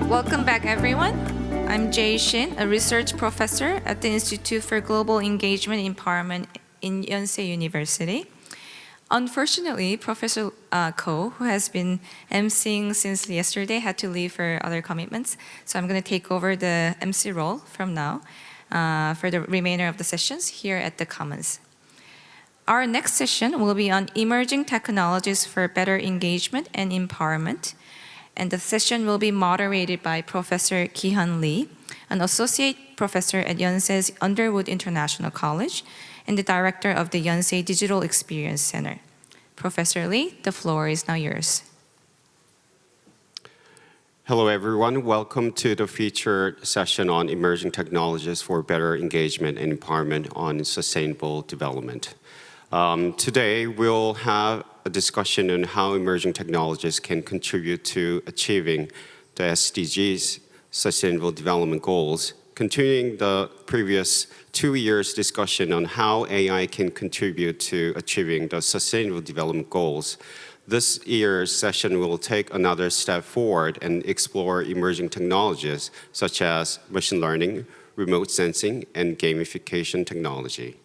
Welcome back, everyone. I'm Jae Shin, a research professor at the Institute for Global Engagement and Empowerment in Yonsei University. Unfortunately, Professor Ko, who has been emceeing since yesterday, had to leave for other commitments. So I'm going to take over the MC role from now for the remainder of the sessions here at the Commons. Our next session will be on emerging technologies for better engagement and empowerment. And the session will be moderated by Professor Ki-hyun Lee, an associate professor at Yonsei's Underwood International College and the director of the Yonsei Digital Experience Center. Professor Lee, the floor is now yours. Hello, everyone. Welcome to the featured session on emerging technologies for better engagement and empowerment on sustainable development. Today, we'll have a discussion on how emerging technologies can contribute to achieving the SDGs, Sustainable Development Goals, continuing the previous 2 years discussion on how AI can contribute to achieving the Sustainable Development Goals. This year's session will take another step forward and explore emerging technologies such as machine learning, remote sensing, and gamification technology.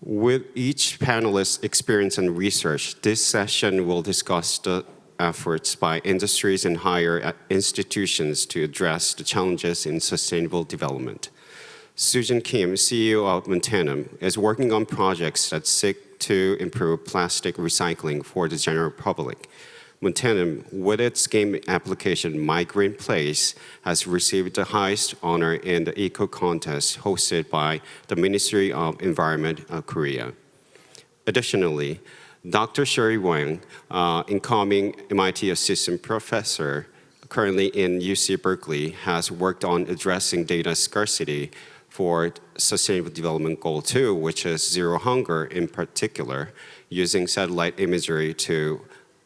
With each panelist's experience and research, this session will discuss the efforts by industries and higher institutions to address the challenges in sustainable development. Susan Kim, CEO of Montanum, is working on projects that seek to improve plastic recycling for the general public. Montanum, with its game application My Green Place, has received the highest honor in the eco contest hosted by the Ministry of Environment of Korea. Additionally, Dr. Sherry Wang, incoming MIT assistant professor, currently in UC Berkeley, has worked on addressing data scarcity for Sustainable Development Goal 2, which is zero hunger in particular, using satellite imagery to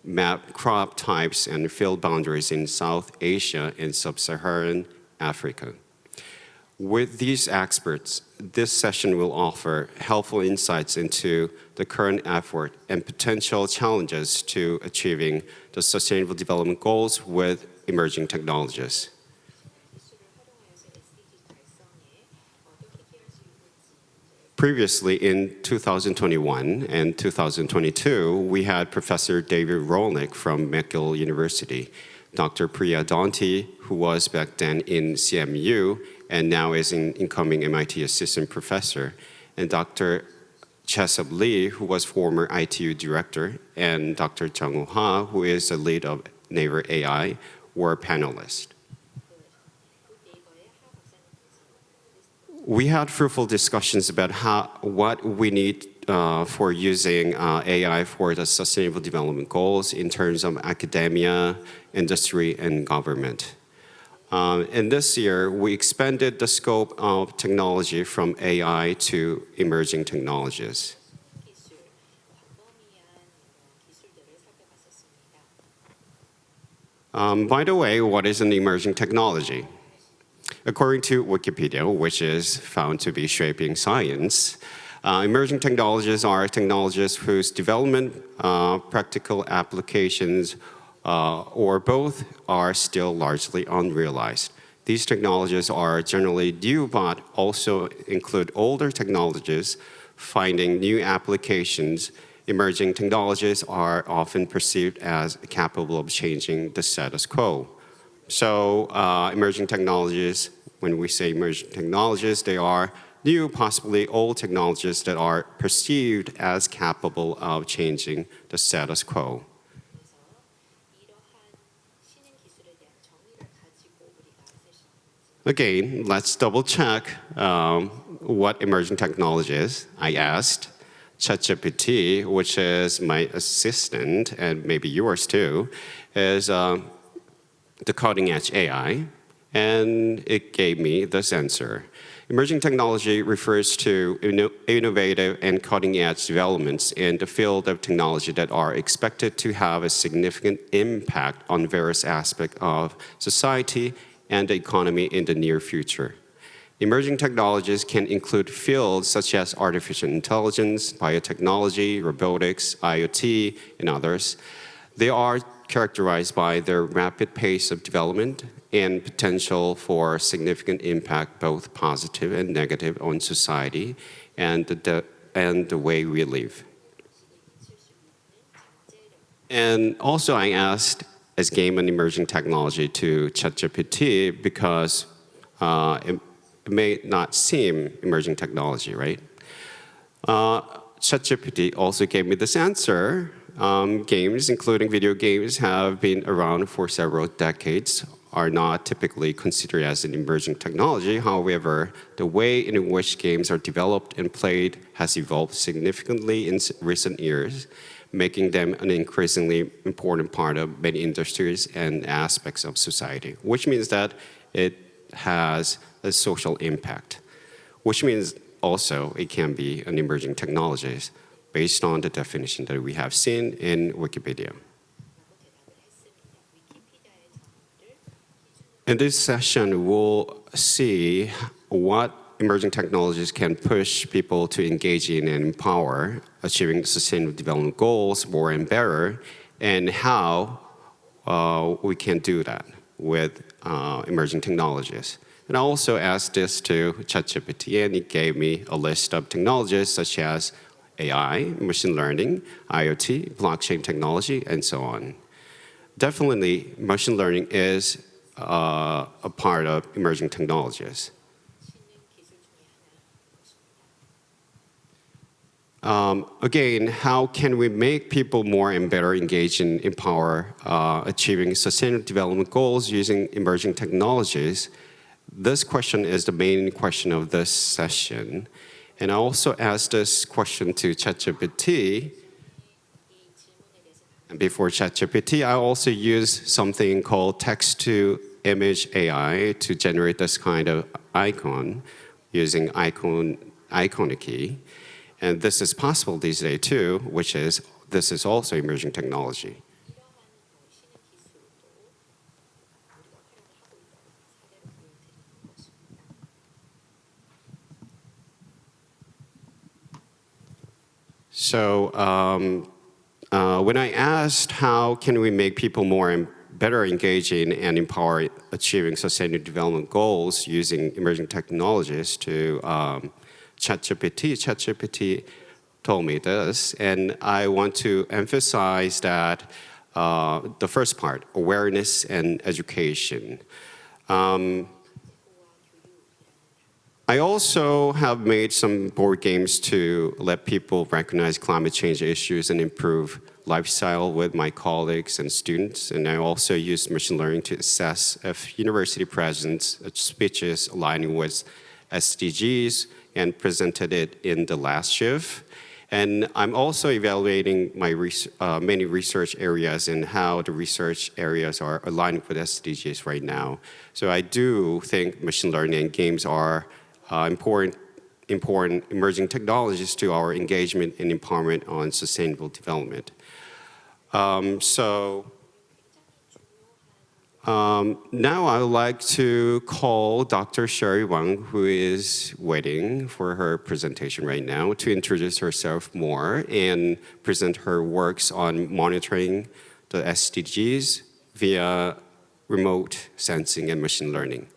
map crop types and field boundaries in South Asia and Sub-Saharan Africa. With these experts, this session will offer helpful insights into the current effort and potential challenges to achieving the Sustainable Development Goals with emerging technologies. Previously, in 2021 and 2022, we had Professor David Rolnick from McGill University, Dr. Priya Danti, who was back then in CMU and now is an incoming MIT assistant professor, and Dr. Chesub Lee, who was former ITU director, and Dr. Jung-Woo Ha, who is the lead of Naver AI, were panelists. We had fruitful discussions about what we need for using AI for the Sustainable Development Goals in terms of academia, industry, and government. And this year, we expanded the scope of technology from AI to emerging technologies. By the way, what is an emerging technology? According to Wikipedia, which is found to be shaping science, emerging technologies are technologies whose development, practical applications, or both are still largely unrealized. These technologies are generally new, but also include older technologies, finding new applications. Emerging technologies are often perceived as capable of changing the status quo. So emerging technologies, when we say emerging technologies, they are new, possibly old technologies that are perceived as capable of changing the status quo. Again, let's double check what emerging technology is. I asked ChatGPT, which is my assistant, and maybe yours too, is the cutting-edge AI, and it gave me this answer. Emerging technology refers to innovative and cutting-edge developments in the field of technology that are expected to have a significant impact on various aspects of society and the economy in the near future. Emerging technologies can include fields such as artificial intelligence, biotechnology, robotics, IoT, and others. They are characterized by their rapid pace of development and potential for significant impact, both positive and negative, on society and the way we live. And also I asked, is game an emerging technology, to ChatGPT because it may not seem emerging technology, right? ChatGPT also gave me this answer. Games, including video games, have been around for several decades, are not typically considered as an emerging technology. However, the way in which games are developed and played has evolved significantly in recent years, making them an increasingly important part of many industries and aspects of society, which means that it has a social impact, which means also it can be an emerging technology based on the definition that we have seen in Wikipedia. In this session, we'll see what emerging technologies can push people to engage in and empower achieving sustainable development goals more and better, and how we can do that with emerging technologies. And I also asked this to ChatGPT, and it gave me a list of technologies such as AI, machine learning, IoT, blockchain technology, and so on. Definitely, machine learning is a part of emerging technologies. Again, how can we make people more and better engaged and empower achieving sustainable development goals using emerging technologies? This question is the main question of this session. And I also asked this question to ChatGPT. And before ChatGPT, I also used something called text-to-image AI to generate this kind of icon using iconic. And this is possible these days too, this is also emerging technology. So when I asked how can we make people more and better engaging and empower achieving sustainable development goals using emerging technologies to ChatGPT told me this, and I want to emphasize that the first part, awareness and education. I also have made some board games to let people recognize climate change issues and improve lifestyle with my colleagues and students. And I also used machine learning to assess if university presidents' speeches aligning with SDGs and presented it in the last GEEF. And I'm also evaluating my many research areas and how the research areas are aligning with SDGs right now. So I do think machine learning and games are important emerging technologies to our engagement and empowerment on sustainable development. Now I would like to call Dr. Sherry Wang, who is waiting for her presentation right now, to introduce herself more and present her works on monitoring the SDGs via remote sensing and machine learning.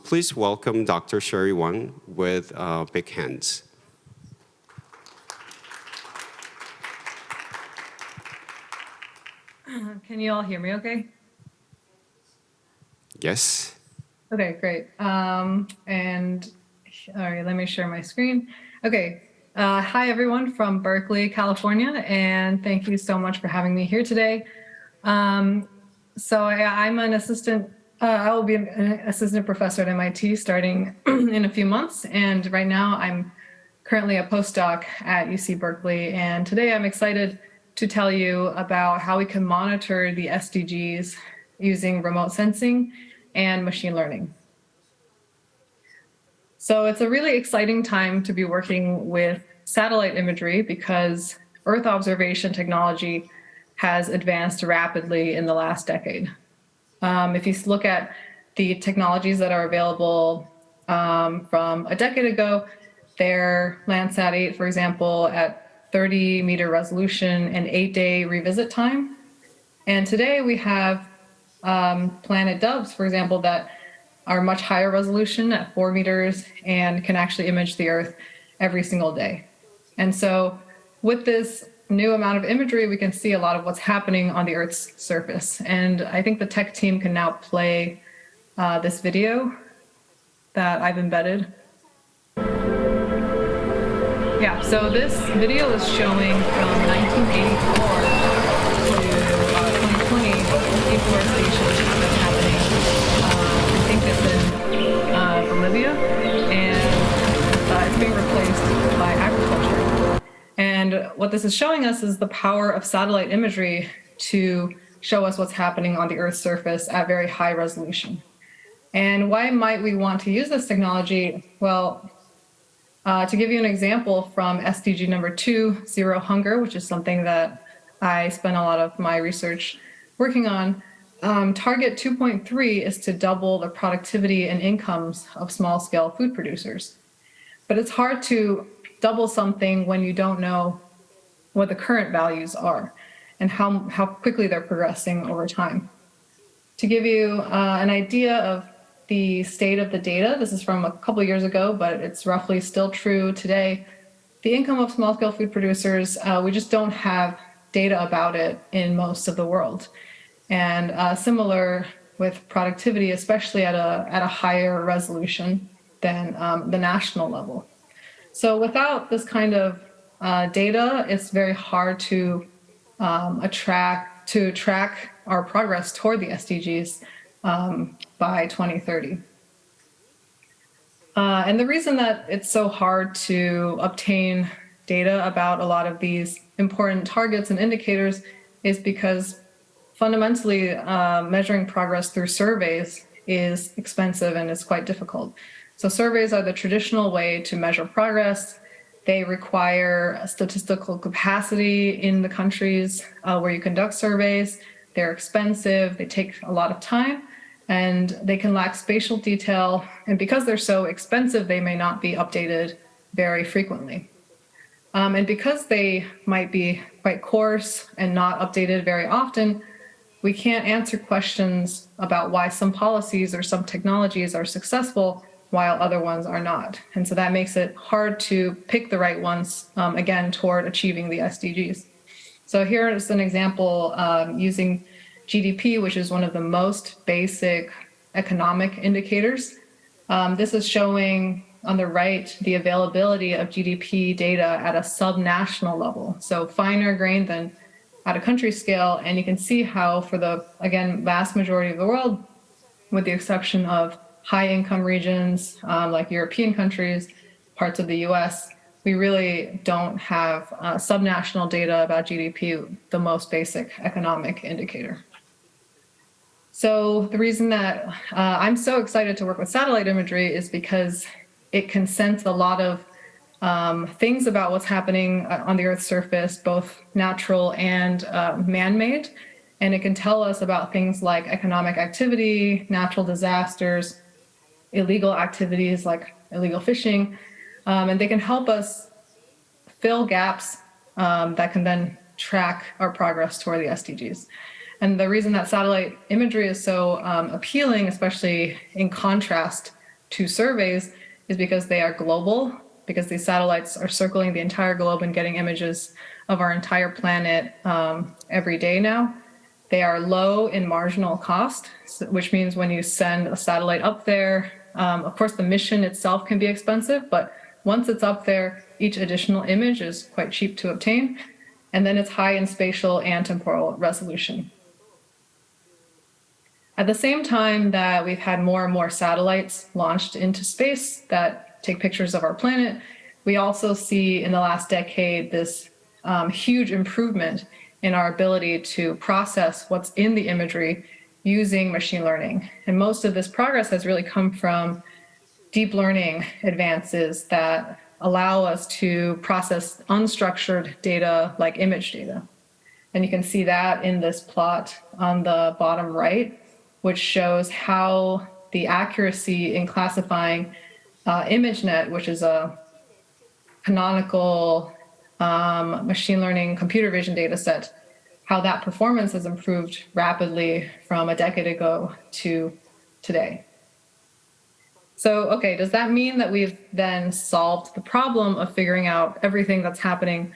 Please welcome Dr. Sherry Wang with big hands. Can you all hear me okay? Yes. Okay, great. And all right, let me share my screen. Okay, hi everyone from Berkeley, California, and thank you so much for having me here today. So I'm an assistant, I will be an assistant professor at MIT starting in a few months, and right now I'm currently a postdoc at UC Berkeley, and today I'm excited to tell you about how we can monitor the SDGs using remote sensing and machine learning. So it's a really exciting time to be working with satellite imagery because Earth observation technology has advanced rapidly in the last decade. If you look at the technologies that are available from a decade ago. Their Landsat 8, for example, at 30-meter resolution and 8-day revisit time. And today we have Planet Doves, for example, that are much higher resolution at 4 meters and can actually image the Earth every single day. And so with this new amount of imagery, we can see a lot of what's happening on the Earth's surface. And I think the tech team can now play this video that I've embedded. Yeah, so this video is showing from 1984 to 2020 deforestation that's happening. I think it's in Bolivia, and it's being replaced by agriculture. And what this is showing us is the power of satellite imagery to show us what's happening on the Earth's surface at very high resolution. And why might we want to use this technology? Well, to give you an example from SDG number 2, Zero Hunger, which is something that I spent a lot of my research working on, target 2.3 is to double the productivity and incomes of small-scale food producers. But it's hard to double something when you don't know what the current values are and how quickly they're progressing over time. To give you an idea of the state of the data, this is from a couple of years ago, but it's roughly still true today. The income of small-scale food producers, we just don't have data about it in most of the world. And similar with productivity, especially at a higher resolution than the national level. So without this kind of data, it's very hard to track our progress toward the SDGs by 2030. And the reason that it's so hard to obtain data about a lot of these important targets and indicators is because fundamentally measuring progress through surveys is expensive and it's quite difficult. So surveys are the traditional way to measure progress. They require a statistical capacity in the countries where you conduct surveys. They're expensive, they take a lot of time, and they can lack spatial detail. And because they're so expensive, they may not be updated very frequently. And because they might be quite coarse and not updated very often, we can't answer questions about why some policies or some technologies are successful while other ones are not. And so that makes it hard to pick the right ones, again, toward achieving the SDGs. So here is an example using GDP, which is one of the most basic economic indicators. This is showing on the right the availability of GDP data at a subnational level, so finer grained than at a country scale. And you can see how for the, again, vast majority of the world, with the exception of high income regions like European countries, parts of the US, we really don't have subnational data about GDP, the most basic economic indicator. So the reason that I'm so excited to work with satellite imagery is because it can sense a lot of things about what's happening on the Earth's surface, both natural and man-made. And it can tell us about things like economic activity, natural disasters, illegal activities like illegal fishing, and they can help us fill gaps that can then track our progress toward the SDGs. And the reason that satellite imagery is so appealing, especially in contrast to surveys, is because they are global, because these satellites are circling the entire globe and getting images of our entire planet every day now. They are low in marginal cost, which means when you send a satellite up there, of course, the mission itself can be expensive, but once it's up there, each additional image is quite cheap to obtain. And then it's high in spatial and temporal resolution. At the same time that we've had more and more satellites launched into space that take pictures of our planet, we also see in the last decade this huge improvement in our ability to process what's in the imagery using machine learning. And most of this progress has really come from deep learning advances that allow us to process unstructured data like image data. And you can see that in this plot on the bottom right, which shows how the accuracy in classifying ImageNet, which is a canonical machine learning computer vision data set, how that performance has improved rapidly from a decade ago to today. So, okay, does that mean that we've then solved the problem of figuring out everything that's happening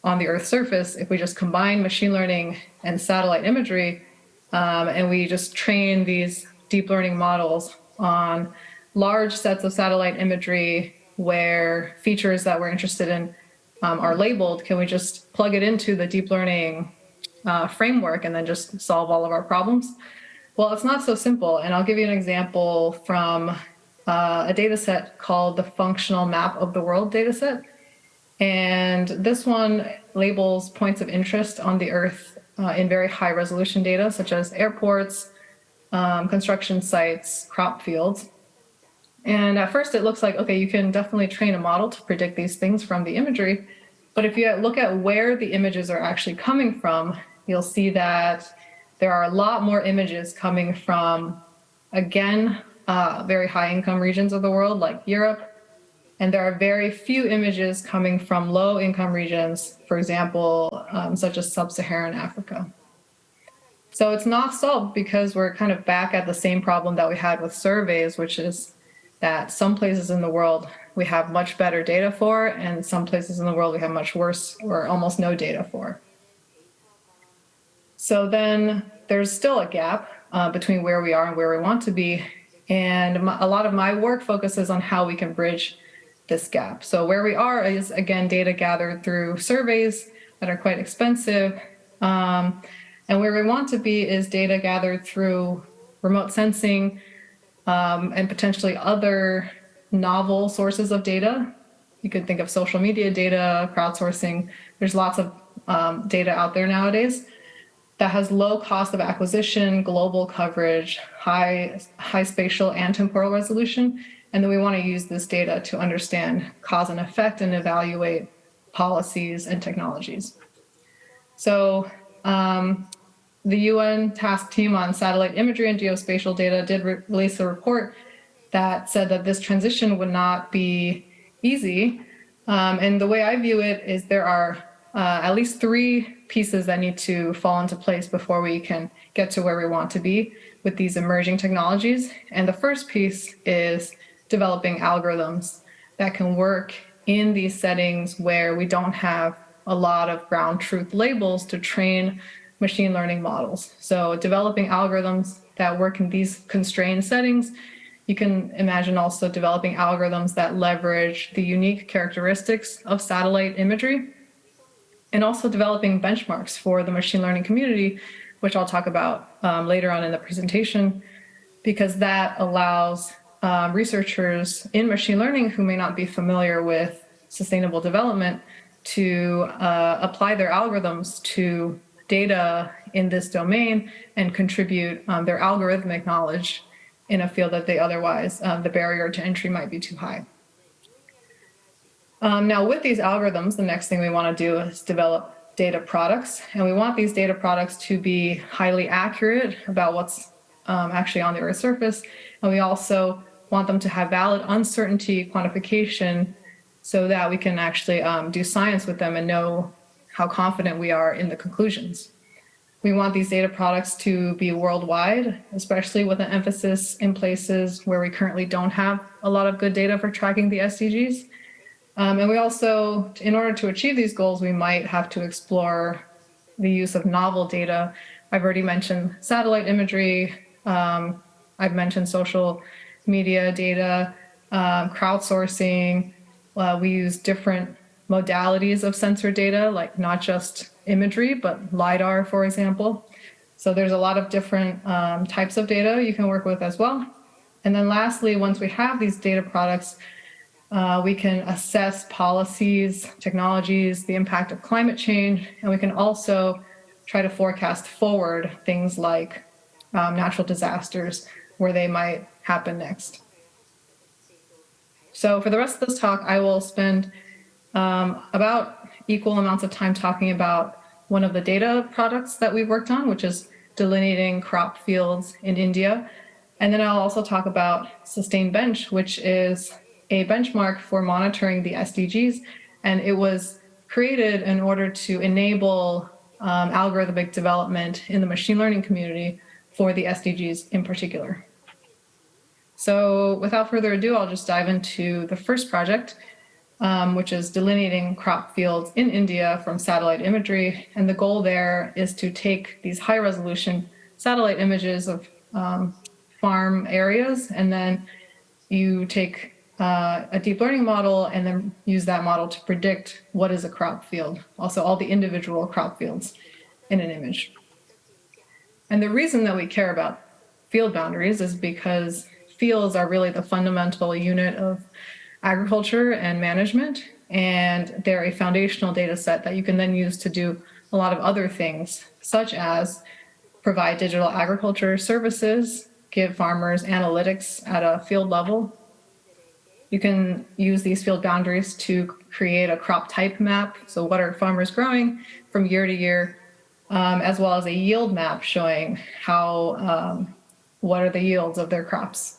on the Earth's surface if we just combine machine learning and satellite imagery and we just train these deep learning models on large sets of satellite imagery where features that we're interested in are labeled? Can we just plug it into the deep learning framework and then just solve all of our problems? Well, it's not so simple. And I'll give you an example from a data set called the Functional Map of the World dataset. And this one labels points of interest on the Earth in very high resolution data, such as airports, construction sites, crop fields. And at first it looks like, okay, you can definitely train a model to predict these things from the imagery. But if you look at where the images are actually coming from, you'll see that there are a lot more images coming from, again, very high income regions of the world like Europe. And there are very few images coming from low income regions, for example, such as sub-Saharan Africa. So it's not solved because we're kind of back at the same problem that we had with surveys, which is that some places in the world we have much better data for, and some places in the world we have much worse or almost no data for. So then there's still a gap between where we are and where we want to be. And a lot of my work focuses on how we can bridge this gap. So where we are is, again, data gathered through surveys that are quite expensive. And where we want to be is data gathered through remote sensing and potentially other novel sources of data. You could think of social media data, crowdsourcing. There's lots of data out there nowadays that has low cost of acquisition, global coverage, high spatial and temporal resolution. And then we want to use this data to understand cause and effect and evaluate policies and technologies. So the UN task team on satellite imagery and geospatial data did release a report that said that this transition would not be easy. And the way I view it is there are at least 3 pieces that need to fall into place before we can get to where we want to be with these emerging technologies. And the first piece is developing algorithms that can work in these settings where we don't have a lot of ground truth labels to train machine learning models. So developing algorithms that work in these constrained settings. You can imagine also developing algorithms that leverage the unique characteristics of satellite imagery, and also developing benchmarks for the machine learning community, which I'll talk about later on in the presentation, because that allows researchers in machine learning who may not be familiar with sustainable development to apply their algorithms to data in this domain and contribute their algorithmic knowledge in a field that they otherwise, the barrier to entry might be too high. Now, with these algorithms, the next thing we want to do is develop data products. And we want these data products to be highly accurate about what's actually on the Earth's surface. And we also want them to have valid uncertainty quantification so that we can actually do science with them and know how confident we are in the conclusions. We want these data products to be worldwide, especially with an emphasis in places where we currently don't have a lot of good data for tracking the SDGs. And we also, in order to achieve these goals, we might have to explore the use of novel data. I've already mentioned satellite imagery. I've mentioned social media data, crowdsourcing. We use different modalities of sensor data, like not just imagery, but LiDAR, for example. So there's a lot of different types of data you can work with as well. And then lastly, once we have these data products, we can assess policies, technologies, the impact of climate change, and we can also try to forecast forward things like natural disasters, where they might happen next. So for the rest of this talk, I will spend about equal amounts of time talking about one of the data products that we've worked on, which is delineating crop fields in India. And then I'll also talk about Sustained Bench, which is a benchmark for monitoring the SDGs, and it was created in order to enable algorithmic development in the machine learning community for the SDGs in particular. So without further ado, I'll just dive into the first project, which is delineating crop fields in India from satellite imagery. And the goal there is to take these high resolution satellite images of farm areas, and then you take a deep learning model and then use that model to predict what is a crop field, also all the individual crop fields in an image. And the reason that we care about field boundaries is because fields are really the fundamental unit of agriculture and management, and they're a foundational data set that you can then use to do a lot of other things, such as provide digital agriculture services, give farmers analytics at a field level. You can use these field boundaries to create a crop type map, so what are farmers growing from year to year, as well as a yield map showing how what are the yields of their crops.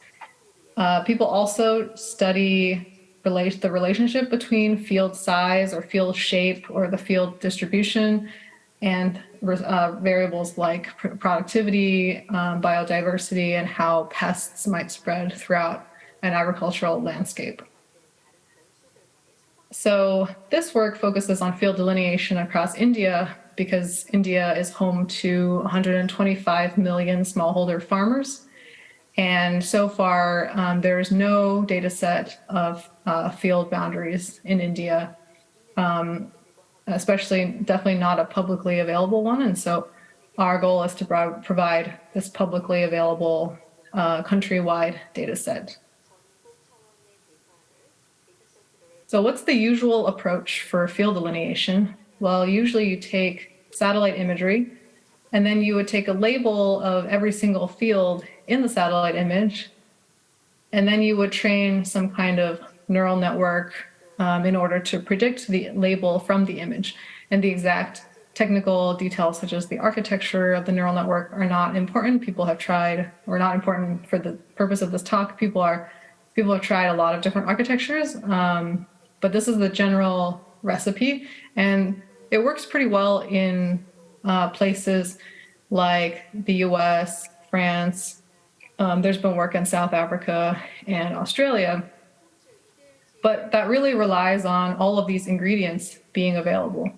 People also study the relationship between field size or field shape or the field distribution and variables like productivity, biodiversity, and how pests might spread throughout an agricultural landscape. So this work focuses on field delineation across India because India is home to 125 million smallholder farmers. And so far, there is no data set of field boundaries in India, definitely not a publicly available one. And so our goal is to provide this publicly available countrywide data set. So what's the usual approach for field delineation? Well, usually you take satellite imagery, and then you would take a label of every single field in the satellite image, and then you would train some kind of neural network in order to predict the label from the image. And the exact technical details, such as the architecture of the neural network, are not important. People have tried, or not important for the purpose of this talk. People have tried a lot of different architectures, but this is the general recipe, and it works pretty well in places like the US, France. There's been work in South Africa and Australia, but that really relies on all of these ingredients being available.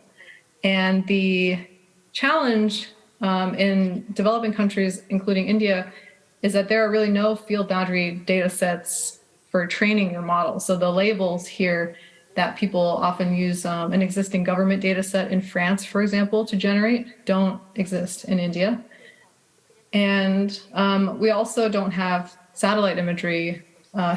And the challenge in developing countries, including India, is that there are really no field boundary data sets for training your model. So the labels here that people often use an existing government data set in France, for example, to generate don't exist in India. And we also don't have satellite imagery,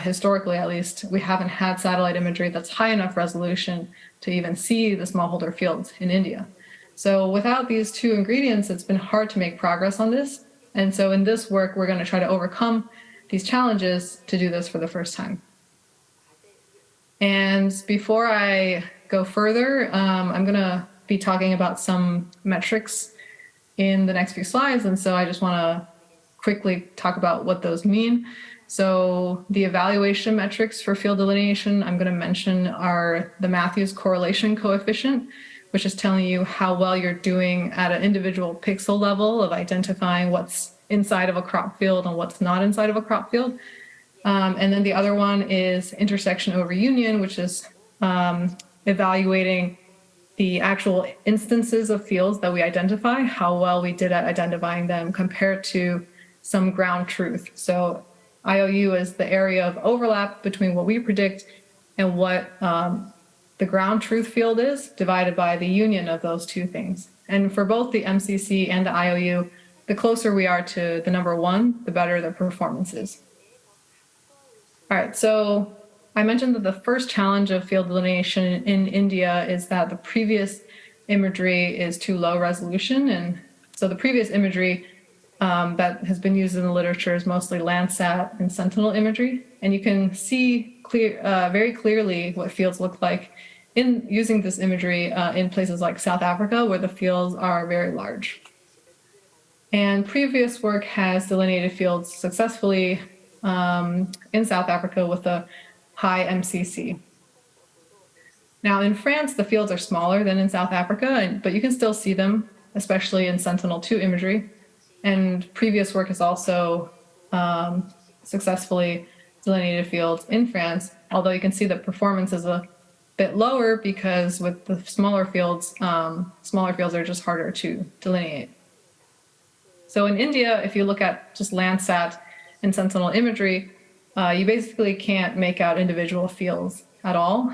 historically at least. We haven't had satellite imagery that's high enough resolution to even see the smallholder fields in India. So without these two ingredients, it's been hard to make progress on this. And so in this work, we're going to try to overcome these challenges to do this for the first time. And before I go further, I'm going to be talking about some metrics in the next few slides. And so I just want to quickly talk about what those mean. So the evaluation metrics for field delineation I'm going to mention are the Matthews correlation coefficient, which is telling you how well you're doing at an individual pixel level of identifying what's inside of a crop field and what's not inside of a crop field. And then the other one is intersection over union, which is evaluating the actual instances of fields that we identify, how well we did at identifying them compared to some ground truth. So IOU is the area of overlap between what we predict and what the ground truth field is, divided by the union of those two things. And for both the MCC and the IOU, the closer we are to the number one, the better the performance is. All right, so I mentioned that the first challenge of field delineation in India is that the previous imagery is too low resolution. And so the previous imagery that has been used in the literature is mostly Landsat and Sentinel imagery. And you can see very clearly what fields look like in using this imagery in places like South Africa, where the fields are very large. And previous work has delineated fields successfully in South Africa with a high MCC. Now in France, the fields are smaller than in South Africa, but you can still see them, especially in Sentinel-2 imagery. And previous work has also successfully delineated fields in France, although you can see that performance is a bit lower because with the smaller fields are just harder to delineate. So in India, if you look at just Landsat and Sentinel imagery, you basically can't make out individual fields at all.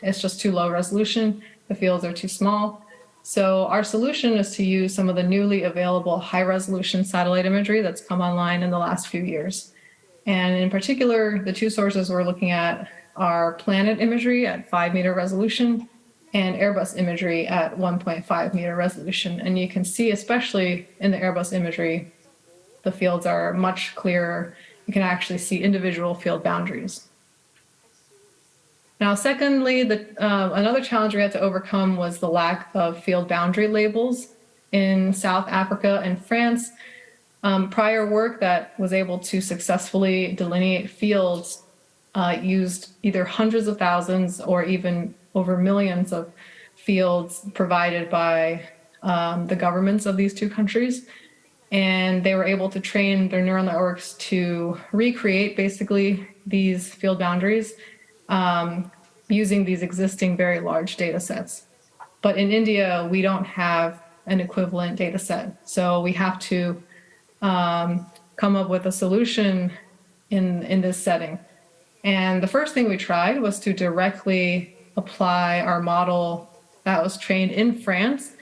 It's just too low resolution. The fields are too small. So our solution is to use some of the newly available high-resolution satellite imagery that's come online in the last few years. And in particular, the two sources we're looking at are Planet imagery at 5-meter resolution and Airbus imagery at 1.5-meter resolution. And you can see, especially in the Airbus imagery, the fields are much clearer. You can actually see individual field boundaries. Now, secondly, another challenge we had to overcome was the lack of field boundary labels in South Africa and France. Prior work that was able to successfully delineate fields used either hundreds of thousands or even over millions of fields provided by the governments of these two countries. And they were able to train their neural networks to recreate basically these field boundaries using these existing very large data sets. But in India, we don't have an equivalent data set. So we have to come up with a solution in this setting. And the first thing we tried was to directly apply our model that was trained in France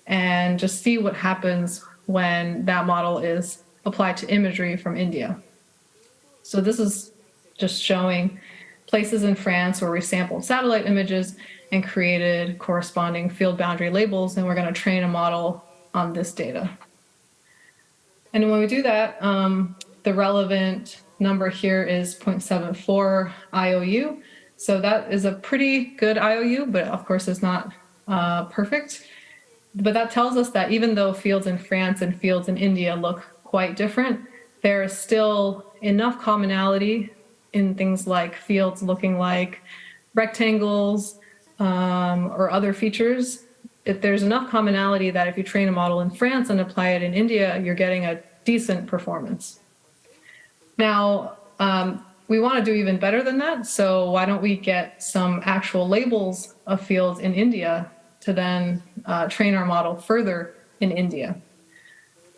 and just see what happens when that model is applied to imagery from India. So this is just showing places in France where we sampled satellite images and created corresponding field boundary labels, and we're going to train a model on this data. And when we do that, the relevant number here is 0.74 IOU. So that is a pretty good IOU, but of course it's not perfect. But that tells us that even though fields in France and fields in India look quite different, there is still enough commonality in things like fields looking like rectangles or other features. If there's enough commonality that if you train a model in France and apply it in India, you're getting a decent performance. Now, we want to do even better than that. So why don't we get some actual labels of fields in India to then train our model further in India?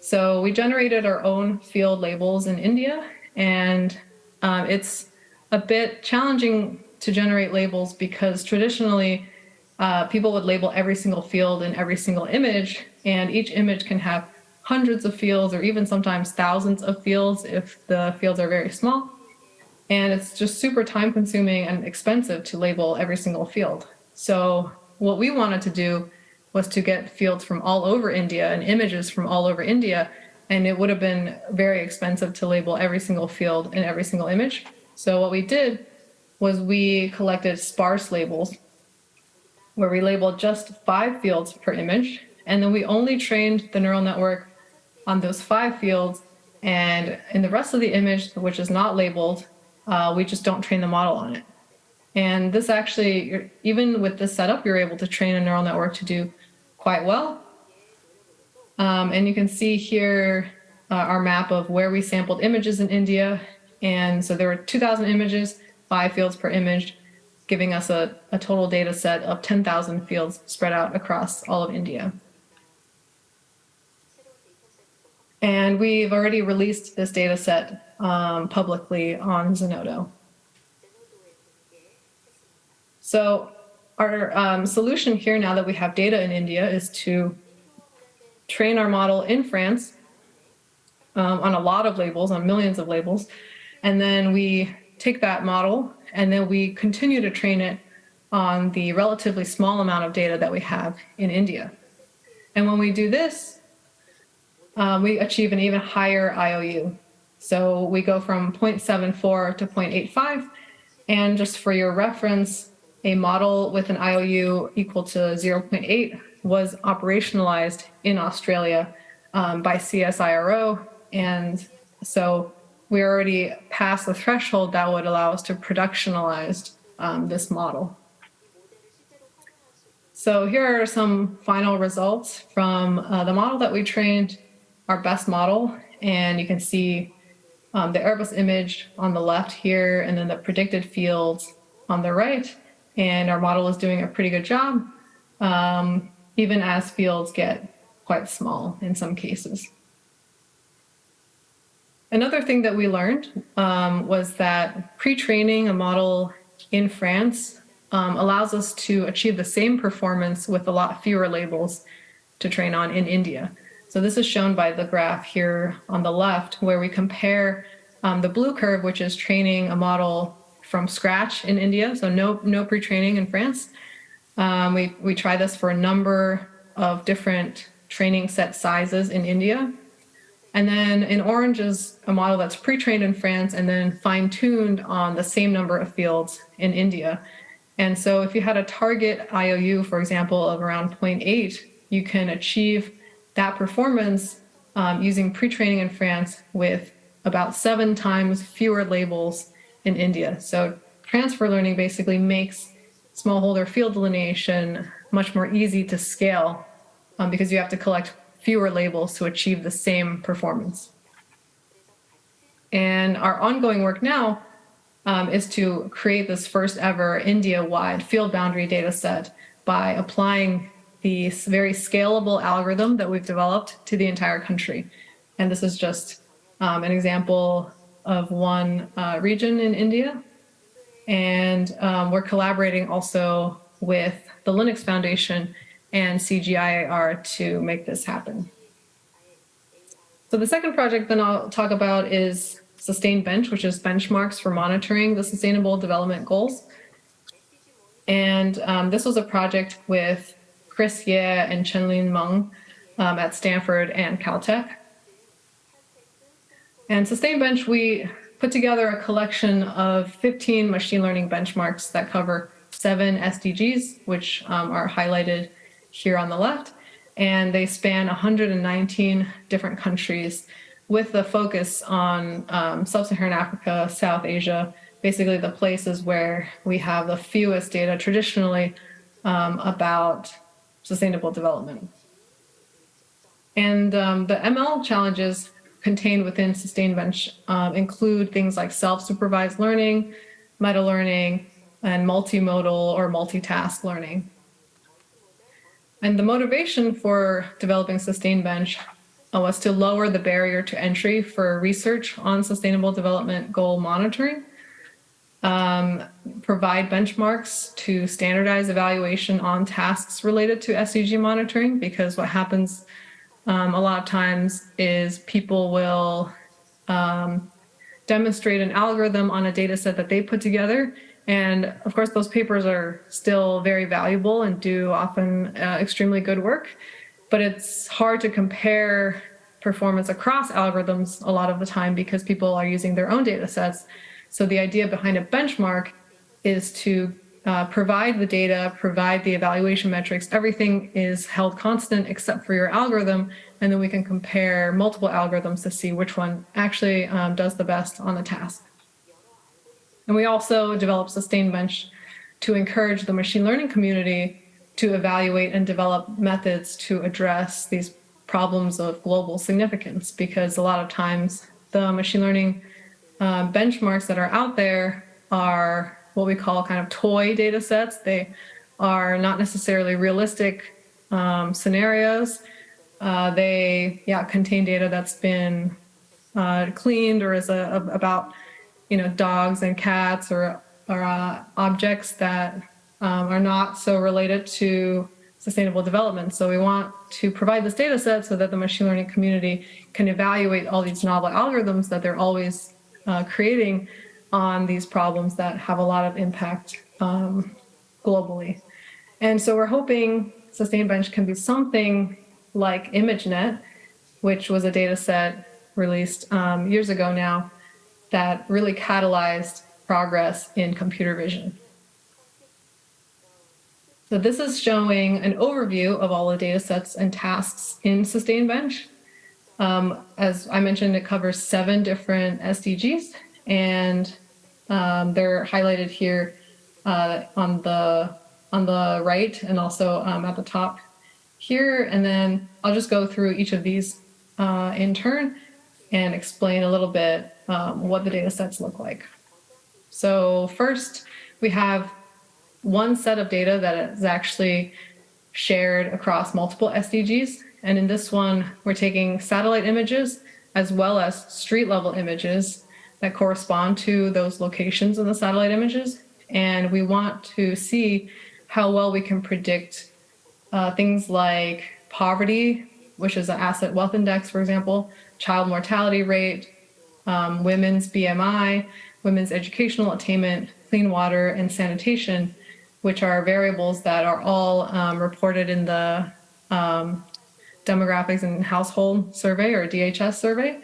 So we generated our own field labels in India, and it's a bit challenging to generate labels because traditionally people would label every single field in every single image, and each image can have hundreds of fields or even sometimes thousands of fields if the fields are very small. And it's just super time consuming and expensive to label every single field. So what we wanted to do was to get fields from all over India and images from all over India, and it would have been very expensive to label every single field in every single image. So what we did was we collected sparse labels where we labeled just 5 fields per image, and then we only trained the neural network on those 5 fields, and in the rest of the image, which is not labeled, we just don't train the model on it. And this actually, even with this setup, you're able to train a neural network to do quite well. And you can see here our map of where we sampled images in India. And so there were 2,000 images, 5 fields per image, giving us a total data set of 10,000 fields spread out across all of India. And we've already released this data set publicly on Zenodo. So our solution here, now that we have data in India, is to train our model in France on a lot of labels, on millions of labels. And then we take that model and then we continue to train it on the relatively small amount of data that we have in India. And when we do this, we achieve an even higher IOU. So we go from 0.74 to 0.85. And just for your reference, a model with an IOU equal to 0.8 was operationalized in Australia by CSIRO. And so we already passed the threshold that would allow us to productionalize this model. So here are some final results from the model that we trained, our best model. And you can see the Airbus image on the left here, and then the predicted fields on the right. And our model is doing a pretty good job, even as fields get quite small in some cases. Another thing that we learned was that pre-training a model in France allows us to achieve the same performance with a lot fewer labels to train on in India. So this is shown by the graph here on the left, where we compare the blue curve, which is training a model from scratch in India, so no pre-training in France. We try this for a number of different training set sizes in India. And then in orange is a model that's pre-trained in France and then fine-tuned on the same number of fields in India. And so if you had a target IOU, for example, of around 0.8, you can achieve that performance using pre-training in France with about 7 times fewer labels in India. So transfer learning basically makes smallholder field delineation much more easy to scale because you have to collect fewer labels to achieve the same performance. And our ongoing work now is to create this first ever India-wide field boundary data set by applying the very scalable algorithm that we've developed to the entire country. And this is just an example of one region in India. And we're collaborating also with the Linux Foundation and CGIAR to make this happen. So the second project then I'll talk about is Sustained Bench, which is benchmarks for monitoring the Sustainable Development Goals. And this was a project with Chris Ye and Chenlin Meng at Stanford and Caltech. And Sustained Bench, we put together a collection of 15 machine learning benchmarks that cover 7 SDGs, which are highlighted here on the left, and they span 119 different countries with the focus on sub-Saharan Africa, South Asia, basically the places where we have the fewest data traditionally about sustainable development. And the ML challenges contained within Sustained Bench include things like self-supervised learning, meta-learning, and multimodal or multitask learning. And the motivation for developing Sustained Bench was to lower the barrier to entry for research on sustainable development goal monitoring, provide benchmarks to standardize evaluation on tasks related to SDG monitoring, because what happens a lot of times is people will demonstrate an algorithm on a data set that they put together. And of course, those papers are still very valuable and do often extremely good work, but it's hard to compare performance across algorithms a lot of the time because people are using their own data sets. So the idea behind a benchmark is to provide the data, provide the evaluation metrics, everything is held constant except for your algorithm, and then we can compare multiple algorithms to see which one actually does the best on the task. And we also developed Sustained Bench to encourage the machine learning community to evaluate and develop methods to address these problems of global significance, because a lot of times the machine learning benchmarks that are out there are what we call kind of toy data sets. They are not necessarily realistic scenarios. They contain data that's been cleaned or is about dogs and cats or objects that are not so related to sustainable development. So we want to provide this data set so that the machine learning community can evaluate all these novel algorithms that they're always creating on these problems that have a lot of impact globally. And so we're hoping Sustained Bench can be something like ImageNet, which was a data set released years ago now that really catalyzed progress in computer vision. So this is showing an overview of all the data sets and tasks in Sustained Bench. As I mentioned, it covers 7 different SDGs, and they're highlighted here on the right and also at the top here. And then I'll just go through each of these in turn and explain a little bit what the data sets look like. So first, we have one set of data that is actually shared across multiple SDGs. And in this one, we're taking satellite images as well as street level images that correspond to those locations in the satellite images. And we want to see how well we can predict things like poverty, which is an asset wealth index, for example, child mortality rate, women's BMI, women's educational attainment, clean water, and sanitation, which are variables that are all reported in the Demographics and Household Survey, or DHS survey.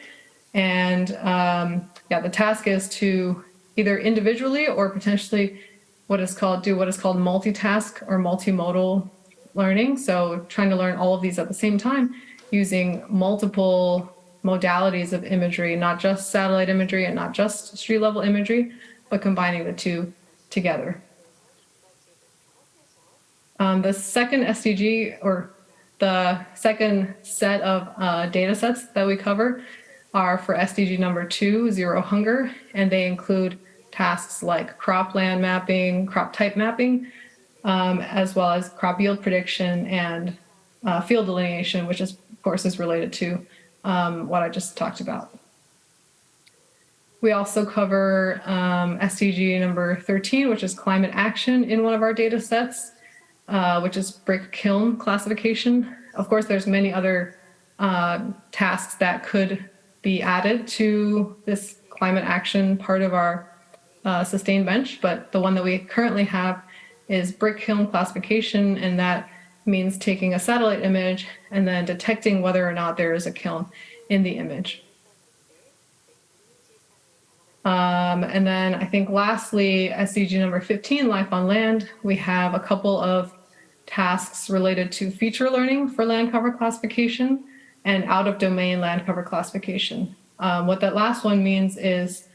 And the task is to either individually or potentially do what is called multitask or multimodal learning. So trying to learn all of these at the same time using multiple modalities of imagery, not just satellite imagery and not just street level imagery, but combining the two together. The second SDG, or the second set of data sets that we cover, are for SDG number 2, Zero Hunger, and they include tasks like cropland mapping, crop type mapping, as well as crop yield prediction and field delineation, which is, of course, is related to what I just talked about. We also cover SDG number 13, which is climate action, in one of our data sets, which is brick kiln classification. Of course, there's many other tasks that could be added to this climate action part of our sustained bench, but the one that we currently have is brick kiln classification, and that means taking a satellite image and then detecting whether or not there is a kiln in the image. And then I think lastly, SDG number 15, Life on Land, we have a couple of tasks related to feature learning for land cover classification and out-of-domain land cover classification. What that last one means is,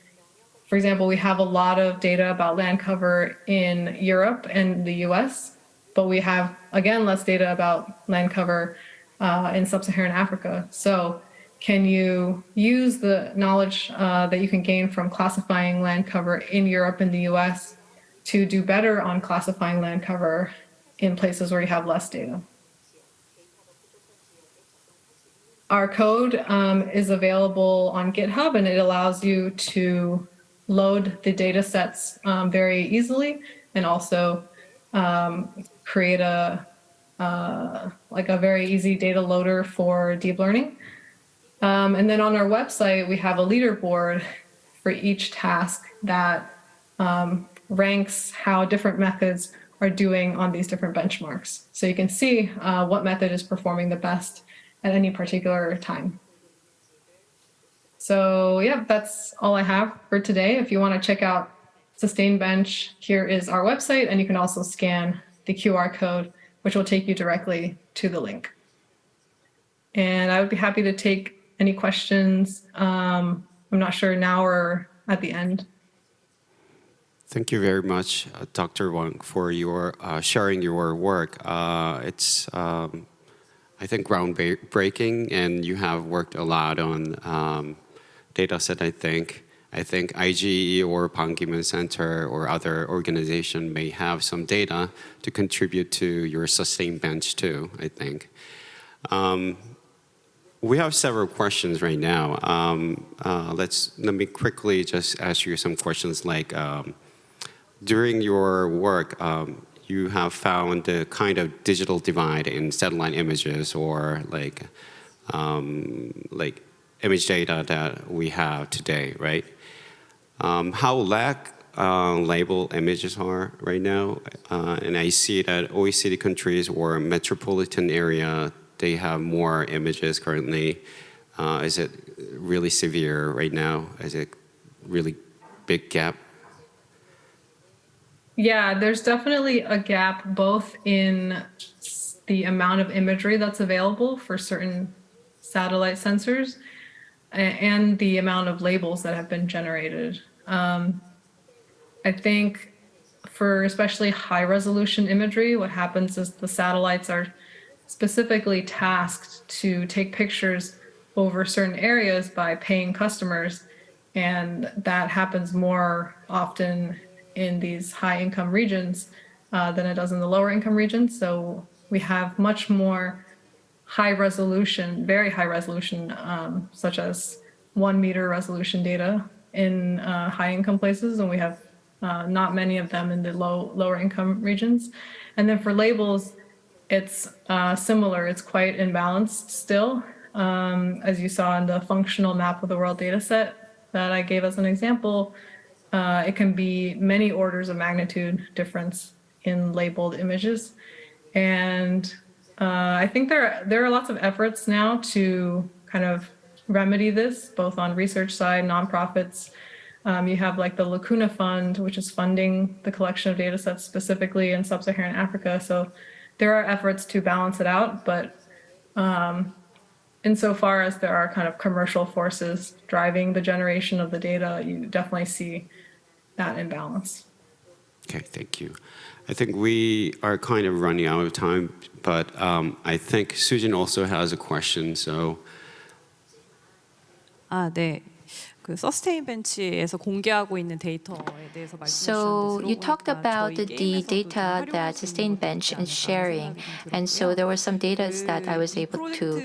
for example, we have a lot of data about land cover in Europe and the US, but we have, again, less data about land cover in sub-Saharan Africa. So can you use the knowledge that you can gain from classifying land cover in Europe and the US to do better on classifying land cover in places where you have less data? Our code is available on GitHub, and it allows you to load the data sets very easily, and also create a very easy data loader for deep learning. And then on our website, we have a leaderboard for each task that ranks how different methods are doing on these different benchmarks. So you can see what method is performing the best at any particular time. So yeah, that's all I have for today. If you want to check out Sustained Bench, here is our website, and you can also scan the QR code, which will take you directly to the link. And I would be happy to take any questions. I'm not sure now or at the end. Thank you very much, Dr. Wang, for your sharing your work. It's, I think, groundbreaking, and you have worked a lot on data set, I think. I think IGE or Pan Ki-moon Center or other organization may have some data to contribute to your Sustained Bench too, I think. We have several questions right now. Let me quickly just ask you some questions like, during your work, you have found the kind of digital divide in satellite images or like image data that we have today, right? How labeled images are right now, and I see that OECD countries or metropolitan area, they have more images currently. Is it really severe right now? Is it really big gap? Yeah, there's definitely a gap both in the amount of imagery that's available for certain satellite sensors and the amount of labels that have been generated. I think for especially high resolution imagery, what happens is the satellites are specifically tasked to take pictures over certain areas by paying customers. And that happens more often in these high income regions than it does in the lower income regions. So we have much more high resolution, very high resolution, such as 1 meter resolution data in high income places, and we have not many of them in the lower income regions. And then for labels, it's similar. It's quite imbalanced still. As you saw in the functional map of the world data set that I gave as an example, it can be many orders of magnitude difference in labeled images. And I think there are lots of efforts now to kind of remedy this, both on research side, nonprofits. You have like the Lacuna Fund, which is funding the collection of data sets specifically in sub-Saharan Africa. So there are efforts to balance it out, but insofar as there are kind of commercial forces driving the generation of the data, you definitely see that imbalance. Okay, thank you. I think we are kind of running out of time, but I think Sujin also has a question. So, 네. 그 서스테인 벤치에서 공개하고 있는 데이터에 대해서 So you talked about the data that Sustain Bench is sharing, and so there were some data that I was able to,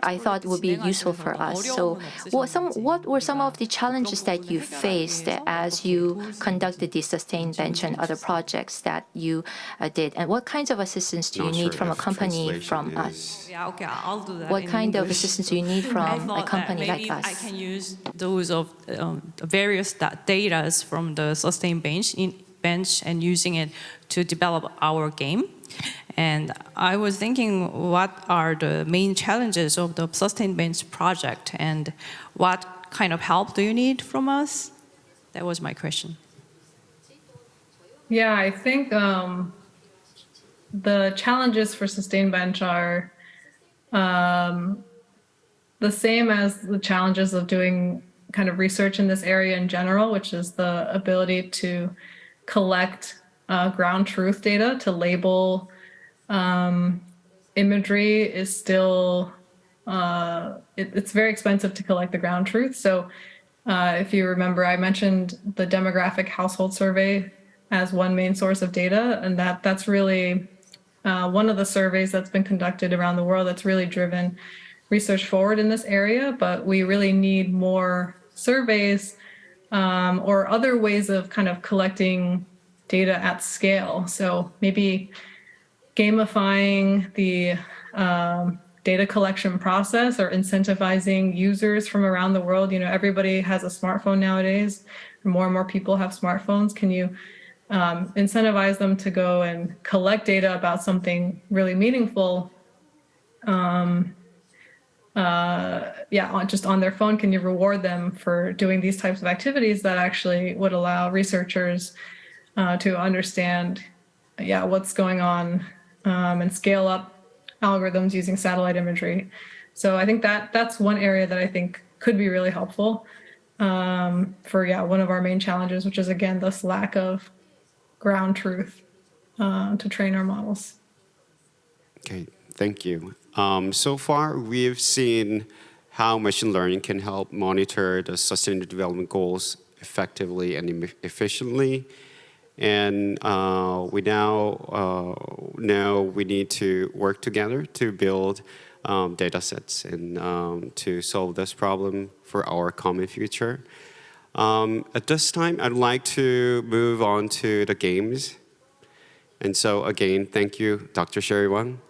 I thought would be useful for us. So what were some of the challenges that you faced as you conducted the Sustain Bench and other projects that you did, and what kinds of assistance do you need from a company from us? Yeah, okay, I'll do that. What kind of assistance do you need from a company like us? I can use those of various data from the Sustain Bench and using it to develop our game. And I was thinking, what are the main challenges of the Sustain Bench project, and what kind of help do you need from us? That was my question. Yeah, I think the challenges for Sustain Bench are the same as the challenges of doing kind of research in this area in general, which is the ability to collect ground truth data, to label imagery is still, it's very expensive to collect the ground truth. So if you remember, I mentioned the demographic household survey as one main source of data, and that's really one of the surveys that's been conducted around the world that's really driven research forward in this area. But we really need more surveys or other ways of kind of collecting data at scale. So maybe gamifying the data collection process or incentivizing users from around the world. You know, everybody has a smartphone nowadays. More and more people have smartphones. Can you incentivize them to go and collect data about something really meaningful? Just on their phone, can you reward them for doing these types of activities that actually would allow researchers to understand, what's going on and scale up algorithms using satellite imagery. So I think that's one area that I think could be really helpful for one of our main challenges, which is again this lack of ground truth to train our models. okay, thank you. So far, we've seen how machine learning can help monitor the Sustainable Development Goals effectively and efficiently. And we now know we need to work together to build data sets and to solve this problem for our common future. At this time, I'd like to move on to the games. And so again, thank you, Dr. Sherry Won,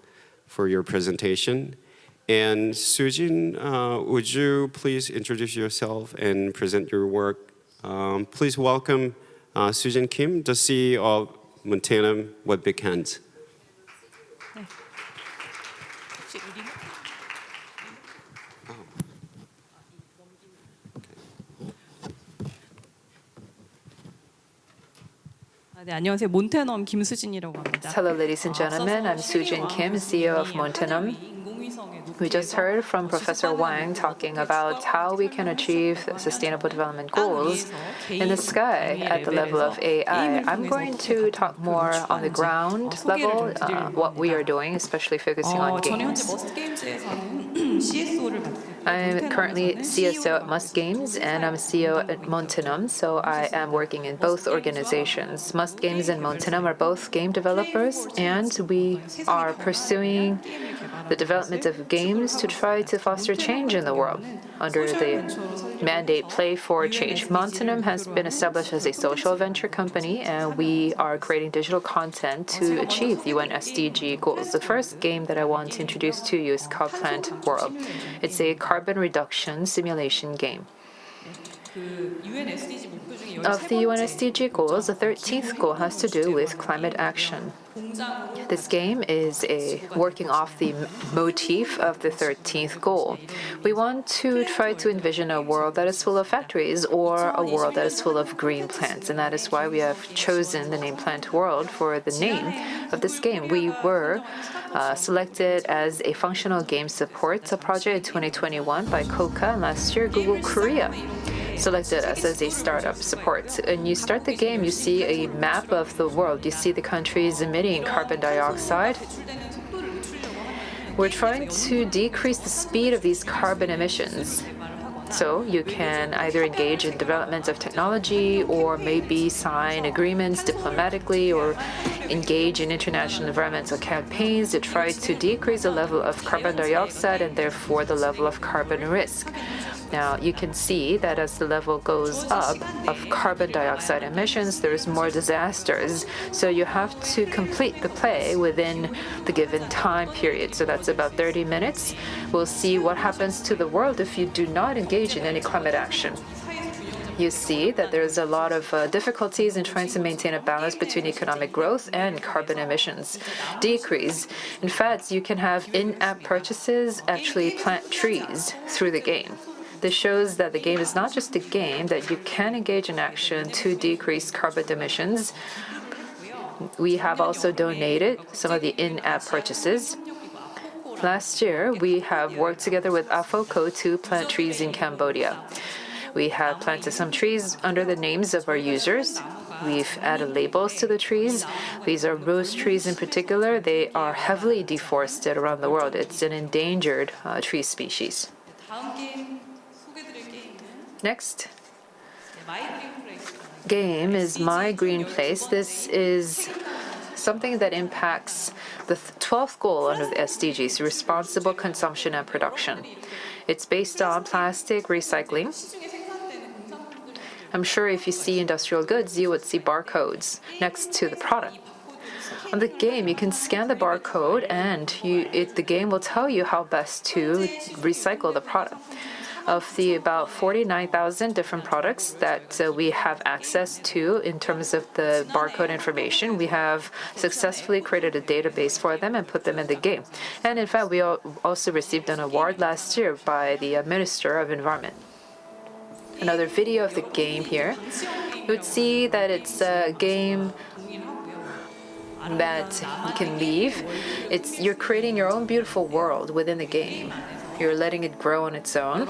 for your presentation. And Sujin, would you please introduce yourself and present your work? Please welcome Sujin Kim, the CEO of Montanum with big hands. 네, 안녕하세요. 몬테넘 김수진이라고 합니다. Hello, ladies and gentlemen. I'm Sujin Kim, CEO of Montanum. 인공위성에 We just heard from Professor Wang talking about how we can achieve Sustainable Development Goals in the sky at the level of AI. I'm going to talk more on the ground level, what we are doing, especially focusing on games. I'm currently CSO at Must Games and I'm CEO at Montenum, so I am working in both organizations. Must Games and Montenum are both game developers, and we are pursuing the development of games to try to foster change in the world under the mandate Play for Change. Montenum has been established as a social venture company, and we are creating digital content to achieve the UN SDG goals. The first game that I want to introduce to you is called Plant World. It's a carbon reduction simulation game. Of the UN SDG goals, the 13th goal has to do with climate action. This game is working off the motif of the 13th goal. We want to try to envision a world that is full of factories or a world that is full of green plants, and that is why we have chosen the name Plant World for the name of this game. We were selected as a functional game support project in 2021 by KOKA, and last year Google Korea selected us as a startup support. And you start the game, you see a map of the world. You see the countries emitting carbon dioxide. We're trying to decrease the speed of these carbon emissions. So you can either engage in development of technology or maybe sign agreements diplomatically or engage in international environmental campaigns to try to decrease the level of carbon dioxide and therefore the level of carbon risk. Now, you can see that as the level goes up of carbon dioxide emissions, there's more disasters. So you have to complete the play within the given time period. So that's about 30 minutes. We'll see what happens to the world if you do not engage in any climate action. You see that there's a lot of difficulties in trying to maintain a balance between economic growth and carbon emissions decrease. In fact, you can have in-app purchases actually plant trees through the game. This shows that the game is not just a game, that you can engage in action to decrease carbon emissions. We have also donated some of the in-app purchases. Last year, we have worked together with AFOCO to plant trees in Cambodia. We have planted some trees under the names of our users. We've added labels to the trees. These are rose trees in particular. They are heavily deforested around the world. It's an endangered tree species. Next game is My Green Place. This is something that impacts the 12th goal under the SDGs, responsible consumption and production. It's based on plastic recycling. I'm sure if you see industrial goods, you would see barcodes next to the product. On the game, you can scan the barcode and the game will tell you how best to recycle the product. Of the about 49,000 different products that we have access to in terms of the barcode information, we have successfully created a database for them and put them in the game. And in fact, we also received an award last year by the Minister of Environment. Another video of the game here. You would see that it's a game that you can leave. You're creating your own beautiful world within the game. You're letting it grow on its own.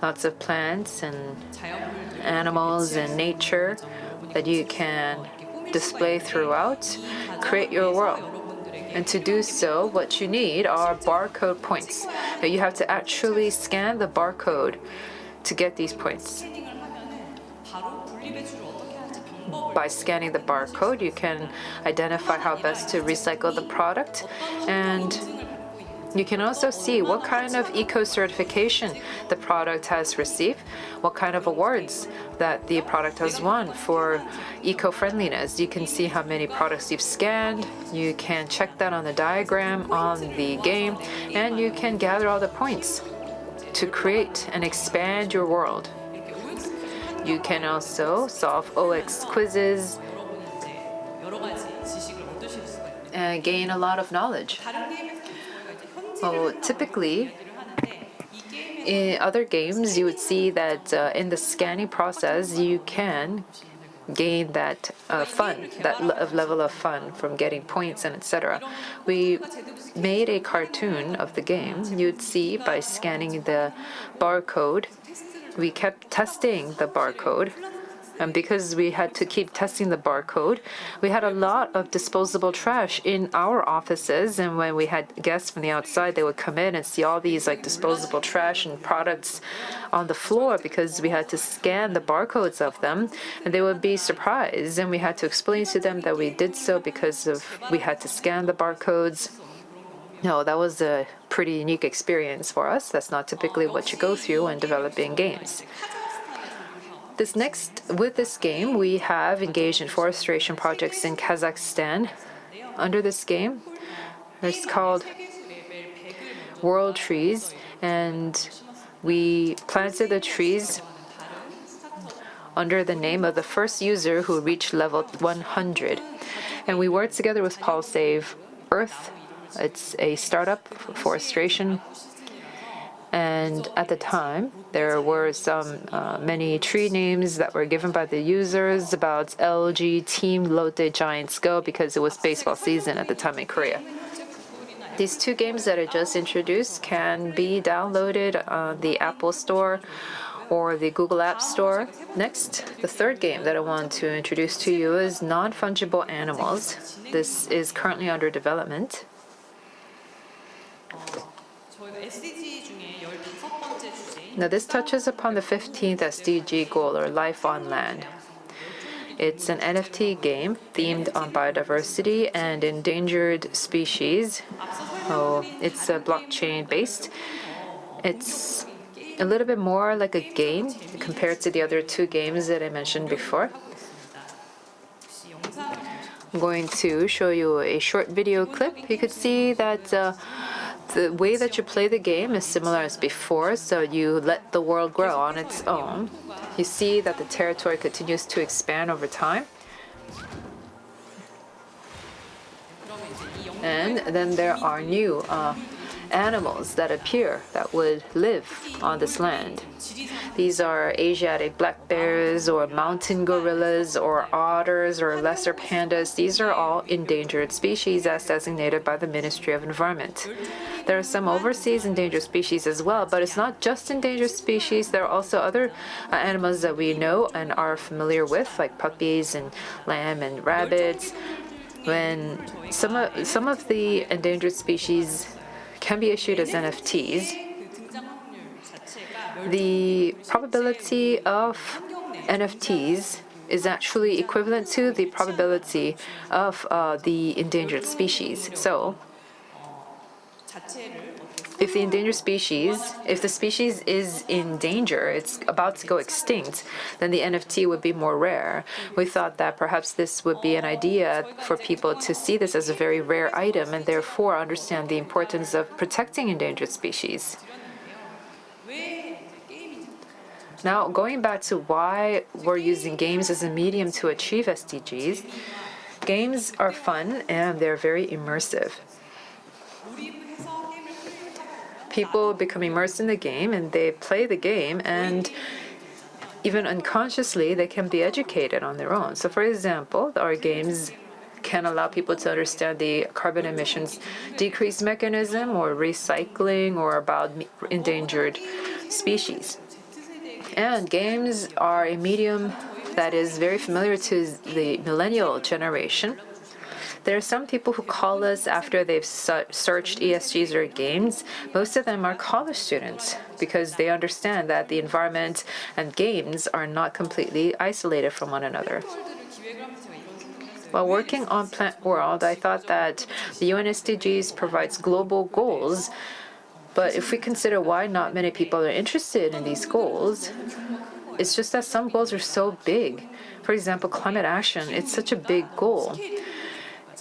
Lots of plants and animals and nature that you can display throughout. Create your world. And to do so, what you need are barcode points. Now you have to actually scan the barcode to get these points. By scanning the barcode, you can identify how best to recycle the product, and you can also see what kind of eco-certification the product has received, what kind of awards that the product has won for eco-friendliness. You can see how many products you've scanned. You can check that on the diagram on the game, and you can gather all the points to create and expand your world. You can also solve OX quizzes and gain a lot of knowledge. Typically, in other games, you would see that in the scanning process, you can gain that fun, that level of fun from getting points and etc. We made a cartoon of the game. You'd see by scanning the barcode. We kept testing the barcode. And because we had to keep testing the barcode, we had a lot of disposable trash in our offices. And when we had guests from the outside, they would come in and see all these like disposable trash and products on the floor because we had to scan the barcodes of them. And they would be surprised. And we had to explain to them that we did so because we had to scan the barcodes. No, that was a pretty unique experience for us. That's not typically what you go through when developing games. With this game, we have engaged in forestation projects in Kazakhstan. Under this game, it's called World Trees, and we planted the trees under the name of the first user who reached level 100. And we worked together with Paul Save Earth. It's a startup for forestation. And at the time, there were many tree names that were given by the users about LG Team Lotte Giants Go because it was baseball season at the time in Korea. These two games that I just introduced can be downloaded on the Apple Store or the Google App Store. Next, the third game that I want to introduce to you is Non-Fungible Animals. This is currently under development. Now, this touches upon the 15th SDG goal, or Life on Land. It's an NFT game themed on biodiversity and endangered species. It's blockchain-based. It's a little bit more like a game compared to the other two games that I mentioned before. I'm going to show you a short video clip. You could see that the way that you play the game is similar as before, so you let the world grow on its own. You see that the territory continues to expand over time. And then there are new animals that appear that would live on this land. These are Asiatic black bears or mountain gorillas or otters or lesser pandas. These are all endangered species as designated by the Ministry of Environment. There are some overseas endangered species as well, but it's not just endangered species. There are also other animals that we know and are familiar with, like puppies and lamb and rabbits. When some of the endangered species can be issued as NFTs, the probability of NFTs is actually equivalent to the probability of the endangered species. So, if the species is in danger, it's about to go extinct, then the NFT would be more rare. We thought that perhaps this would be an idea for people to see this as a very rare item and therefore understand the importance of protecting endangered species. Now, going back to why we're using games as a medium to achieve SDGs, games are fun and they're very immersive. People become immersed in the game and they play the game, and even unconsciously they can be educated on their own. So for example, our games can allow people to understand the carbon emissions decrease mechanism or recycling or about endangered species. And games are a medium that is very familiar to the millennial generation. There are some people who call us after they've searched ESGs or games. Most of them are college students because they understand that the environment and games are not completely isolated from one another. While working on Plant World, I thought that the UN SDGs provides global goals, but if we consider why not many people are interested in these goals, it's just that some goals are so big. For example, climate action, it's such a big goal.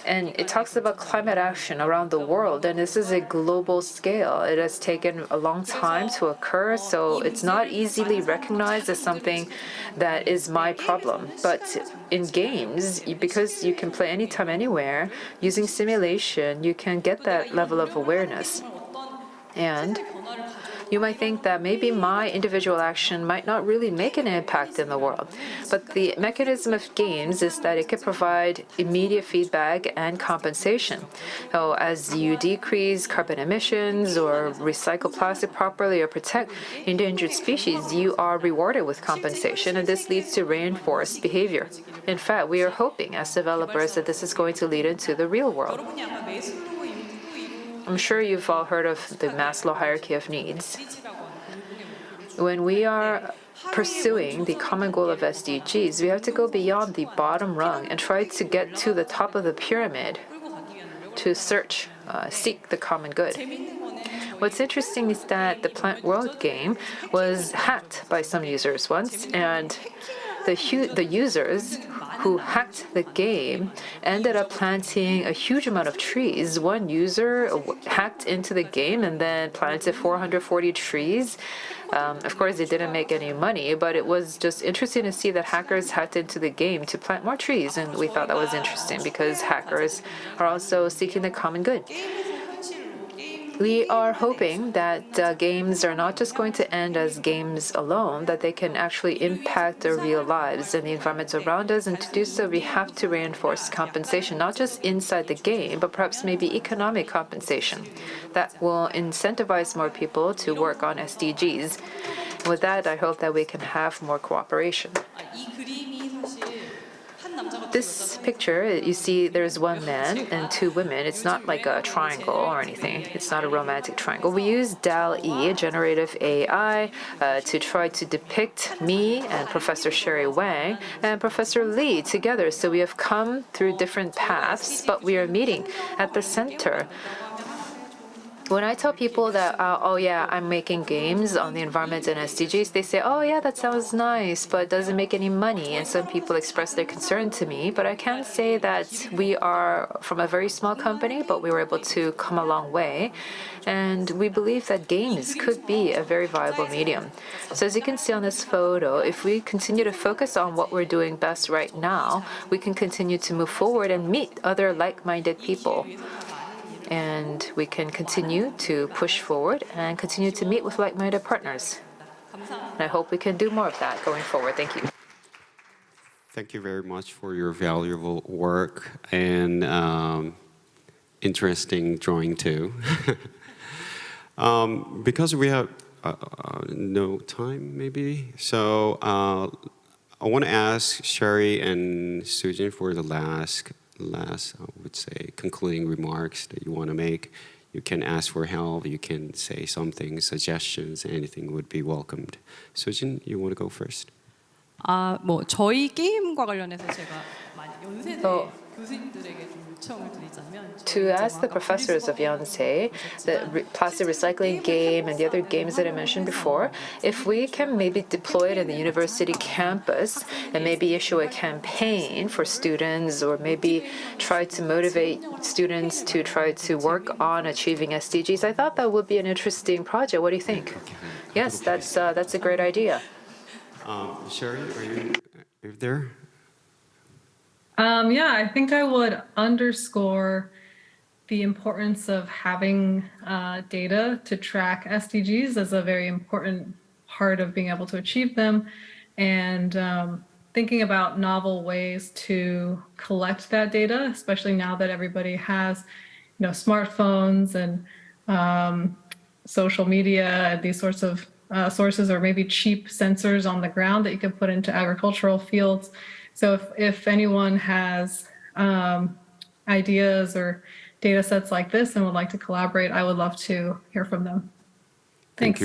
And it talks about climate action around the world, and this is a global scale. It has taken a long time to occur, so it's not easily recognized as something that is my problem. But in games, because you can play anytime, anywhere, using simulation, you can get that level of awareness. And You might think that maybe my individual action might not really make an impact in the world. But the mechanism of games is that it can provide immediate feedback and compensation. So as you decrease carbon emissions or recycle plastic properly or protect endangered species, you are rewarded with compensation, and this leads to reinforced behavior. In fact, we are hoping as developers that this is going to lead into the real world. I'm sure you've all heard of the Maslow hierarchy of needs. When we are pursuing the common goal of SDGs, we have to go beyond the bottom rung and try to get to the top of the pyramid to seek the common good. What's interesting is that the Plant World game was hacked by some users once, and the users who hacked the game ended up planting a huge amount of trees. One user hacked into the game and then planted 440 trees. Of course, it didn't make any money, but it was just interesting to see that hackers hacked into the game to plant more trees, and we thought that was interesting because hackers are also seeking the common good. We are hoping that games are not just going to end as games alone, that they can actually impact our real lives and the environment around us. And to do so, we have to reinforce compensation, not just inside the game, but perhaps maybe economic compensation that will incentivize more people to work on SDGs. With that, I hope that we can have more cooperation. This picture, you see there's one man and two women. It's not like a triangle or anything. It's not a romantic triangle. We use DALL-E, generative AI, to try to depict me and Professor Sherry Wang and Professor Lee together. So we have come through different paths, but we are meeting at the center. When I tell people that, oh yeah, I'm making games on the environment and SDGs, they say, oh yeah, that sounds nice, but it doesn't make any money. And some people express their concern to me. But I can say that we are from a very small company, but we were able to come a long way. And we believe that games could be a very viable medium. So as you can see on this photo, if we continue to focus on what we're doing best right now, we can continue to move forward and meet other like-minded people. And we can continue to push forward and continue to meet with like-minded partners. And I hope we can do more of that going forward. Thank you. Thank you very much for your valuable work and interesting drawing too. Because we have no time, maybe, so I want to ask Sherry and Sujin for the last, I would say, concluding remarks that you want to make. You can ask for help, you can say something, suggestions, anything would be welcomed. Sujin, you want to go first? 저희 게임과 관련해서 제가 연세대 교수님들에게 좀 요청을 드리자면 To ask the professors of Yonsei, the plastic recycling game and the other games that I mentioned before, if we can maybe deploy it in the university campus and maybe issue a campaign for students or maybe try to motivate students to try to work on achieving SDGs, I thought that would be an interesting project. What do you think? Yes, that's a great idea. Sherry, are you there? Yeah, I think I would underscore the importance of having data to track SDGs as a very important part of being able to achieve them, and thinking about novel ways to collect that data, especially now that everybody has, smartphones and social media and these sorts of sources, or maybe cheap sensors on the ground that you can put into agricultural fields. So if anyone has ideas or data sets like this and would like to collaborate, I would love to hear from them. Thanks.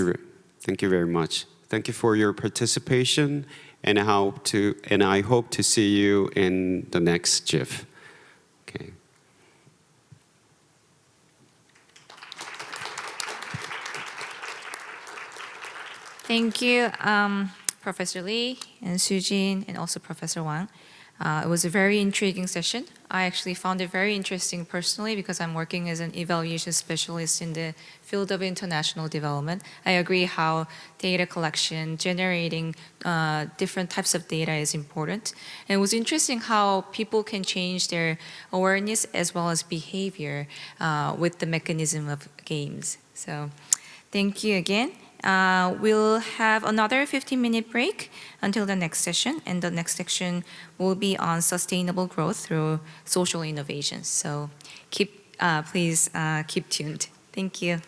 Thank you very much. Thank you for your participation, and I hope to see you in the next GEEF. Okay. Thank you, Professor Lee and Sujin, and also Professor Wang. It was a very intriguing session. I actually found it very interesting personally because I'm working as an evaluation specialist in the field of international development. I agree how data collection, generating different types of data is important. And it was interesting how people can change their awareness as well as behavior with the mechanism of games. So thank you again. We'll have another 15-minute break until the next session, and the next section will be on sustainable growth through social innovations. So please keep tuned. Thank you.